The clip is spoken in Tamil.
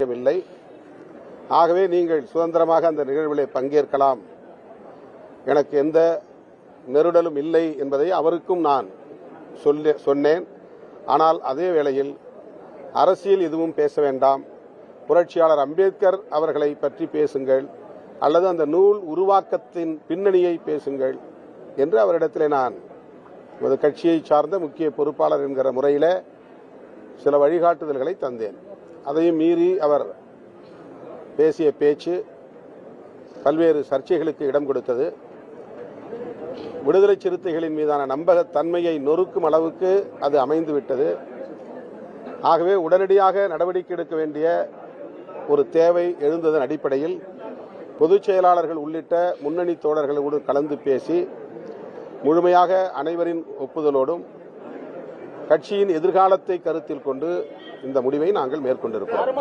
அவசியமில்லை. ஆகவே நீங்கள் சுதந்திரமாக அந்த நிகழ்விலே பங்கேற்கலாம், எனக்கு எந்த நெருடலும் இல்லை என்பதை அவருக்கும் நான் சொன்னேன். ஆனால் அதே வேளையில் அரசியல் எதுவும் பேச வேண்டாம், புரட்சியாளர் அம்பேத்கர் அவர்களை பற்றி பேசுங்கள் அல்லது அந்த நூல் உருவாக்கத்தின் பின்னணியை பேசுங்கள் என்று அவரிடத்திலே நான் நமது கட்சியை சார்ந்த முக்கிய பொறுப்பாளர் என்கிற முறையில் சில வழிகாட்டுதல்களை தந்தேன். அதையும் மீறி அவர் பேசிய பேச்சு பல்வேறு சர்ச்சைகளுக்கு இடம் கொடுத்தது. விடுதலை சிறுத்தைகளின் மீதான நம்பகத்தன்மையை நொறுக்கும் அளவுக்கு அது அமைந்துவிட்டது. ஆகவே உடனடியாக நடவடிக்கை எடுக்க வேண்டிய ஒரு தேவை எழுந்ததன் அடிப்படையில் பொதுச் செயலாளர்கள் உள்ளிட்ட முன்னணி தோழர்களோடு கலந்து பேசி முழுமையாக அனைவரின் ஒப்புதலோடும் கட்சியின் எதிர்காலத்தை கருத்தில் கொண்டு இந்த முடிவை நாங்கள் மேற்கொண்டிருக்கிறோம்.